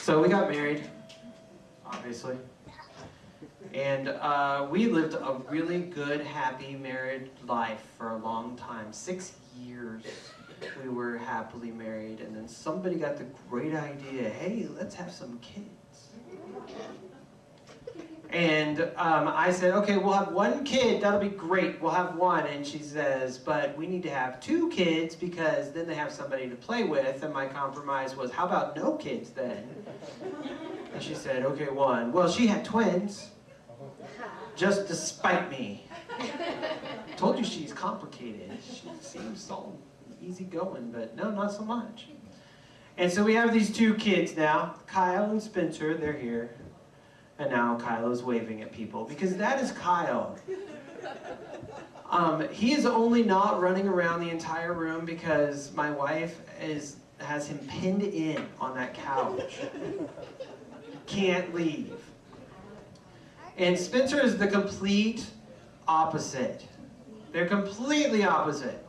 So we got married, obviously. And we lived a really good, happy married life for a long time. 6 years we were happily married. And then somebody got the great idea, hey, let's have some kids. And I said, okay, we'll have 1 kid. That'll be great. We'll have 1. And she says, but we need to have 2 kids because then they have somebody to play with. And my compromise was, how about no kids then? And she said, okay, 1. Well, she had twins, just to spite me. Told you she's complicated. She seems all easygoing, but no, not so much. And so we have these 2 kids now, Kyle and Spencer. They're here. And now Kyle is waving at people, because that is Kyle. He is only not running around the entire room because my wife has him pinned in on that couch. Can't leave. And Spencer is the complete opposite. They're completely opposite.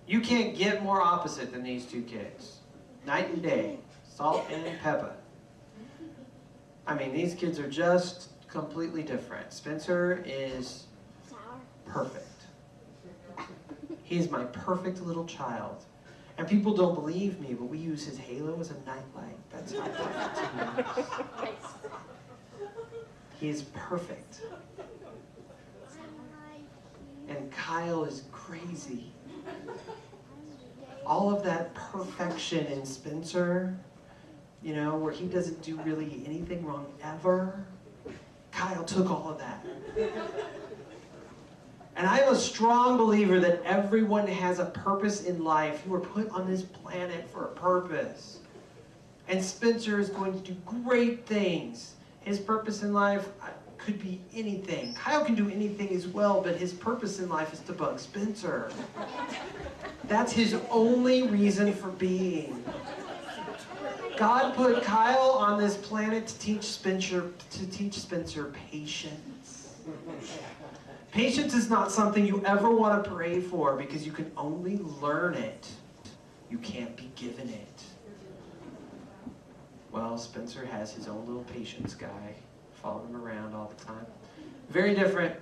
You can't get more opposite than these 2 kids. Night and day. Salt and pepper. I mean, these kids are just completely different. Spencer is perfect. He's my perfect little child. And people don't believe me, but we use his halo as a nightlight. That's how perfect he is. He's perfect. And Kyle is crazy. All of that perfection in Spencer, you know, where he doesn't do really anything wrong ever. Kyle took all of that. And I am a strong believer that everyone has a purpose in life. You were put on this planet for a purpose. And Spencer is going to do great things. His purpose in life could be anything. Kyle can do anything as well, but his purpose in life is to bug Spencer. That's his only reason for being. God put Kyle on this planet to teach Spencer patience. Patience is not something you ever want to pray for because you can only learn it. You can't be given it. Well, Spencer has his own little patience guy following him around all the time. Very different.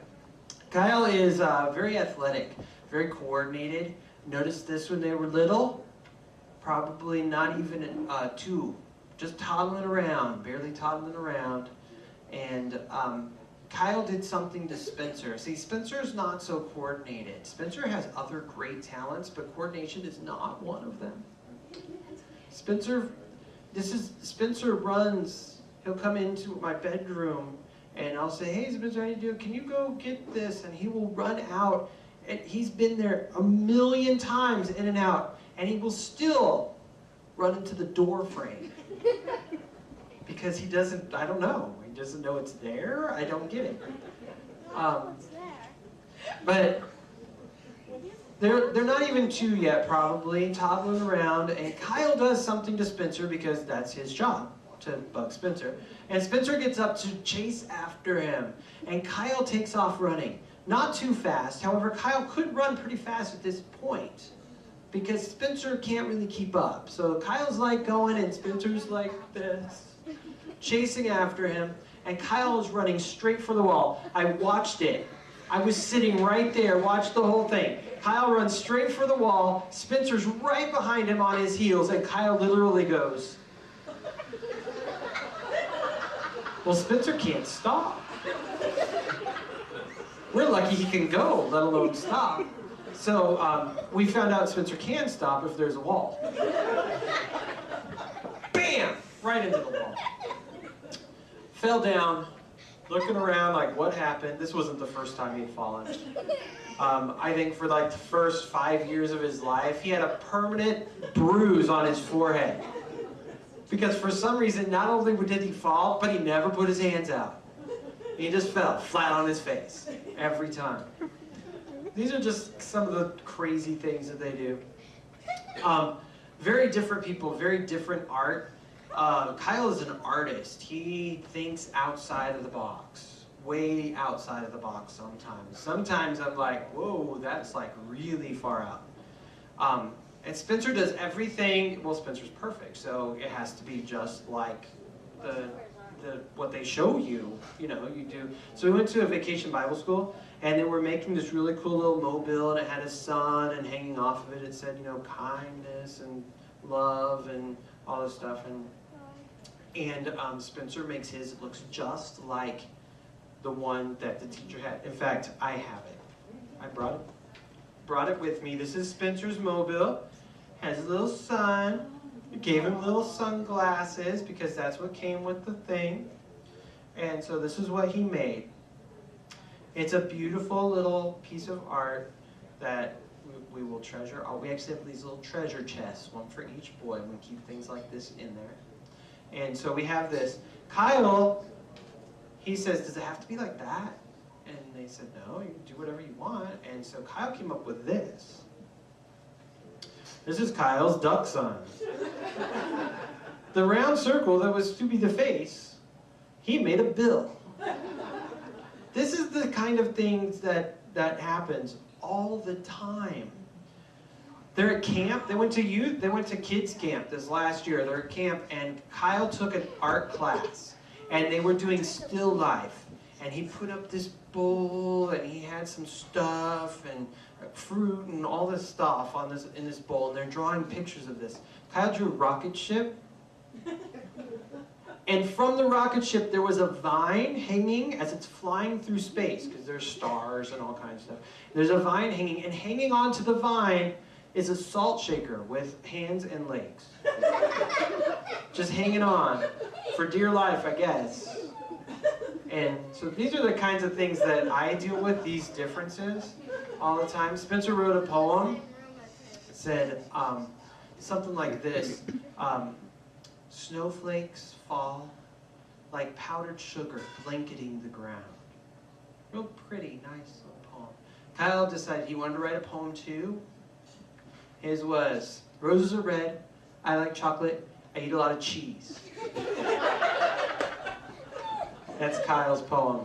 Kyle is very athletic, very coordinated. Noticed this when they were little. Probably not even 2, just toddling around, barely toddling around. And Kyle did something to Spencer. See, Spencer's not so coordinated. Spencer has other great talents, but coordination is not one of them. Spencer runs, he'll come into my bedroom and I'll say, hey Spencer, how you doing? Can you go get this? And he will run out. And he's been there a million times in and out. And he will still run into the door frame. Because he doesn't, I don't know. He doesn't know it's there. I don't get it. But they're not even 2 yet, probably, toddling around. And Kyle does something to Spencer because that's his job, to bug Spencer. And Spencer gets up to chase after him. And Kyle takes off running. Not too fast. However, Kyle could run pretty fast at this point because Spencer can't really keep up. So Kyle's like going and Spencer's like this, chasing after him, and Kyle is running straight for the wall. I watched it. I was sitting right there, watched the whole thing. Kyle runs straight for the wall, Spencer's right behind him on his heels, and Kyle literally goes. Well, Spencer can't stop. We're lucky he can go, let alone stop. So we found out Spencer can stop if there's a wall. Bam! Right into the wall. Fell down, looking around like, what happened? This wasn't the first time he'd fallen. I think for like the first 5 years of his life, he had a permanent bruise on his forehead. Because for some reason, not only did he fall, but he never put his hands out. He just fell flat on his face every time. These are just some of the crazy things that they do. Very different people, very different art. Kyle is an artist. He thinks outside of the box, way outside of the box sometimes. Sometimes I'm like, whoa, that's like really far out. And Spencer does everything, well, Spencer's perfect, so it has to be just like what they show you, you know, you do. So we went to a vacation Bible school, and they were making this really cool little mobile, and it had a sun, and hanging off of it, it said, you know, kindness and love and all this stuff. And Spencer makes his, it looks just like the one that the teacher had. In fact, I have it. I brought it with me. This is Spencer's mobile. Has a little sun. Gave him little sunglasses because that's what came with the thing. And so this is what he made. It's a beautiful little piece of art that we will treasure. We actually have these little treasure chests, one for each boy, and we keep things like this in there. And so we have this. Kyle, he says, does it have to be like that? And they said, no, you can do whatever you want. And so Kyle came up with this. This is Kyle's duck sun. The round circle that was to be the face, he made a bill. This is the kind of things that happens all the time. They're at camp. They went to kids camp this last year. They're at camp, and Kyle took an art class, and they were doing still life. And he put up this bowl, and he had some stuff and fruit and all this stuff in this bowl, and they're drawing pictures of this. Kyle drew a rocket ship, and from the rocket ship there was a vine hanging as it's flying through space, because there's stars and all kinds of stuff. There's a vine hanging, and hanging onto the vine is a salt shaker with hands and legs. Just hanging on for dear life, I guess. And so these are the kinds of things that I deal with, these differences, all the time. Spencer wrote a poem. It said something like this. Snowflakes fall like powdered sugar blanketing the ground. Real pretty, nice little poem. Kyle decided he wanted to write a poem too. His was, roses are red, I like chocolate, I eat a lot of cheese. That's Kyle's poem.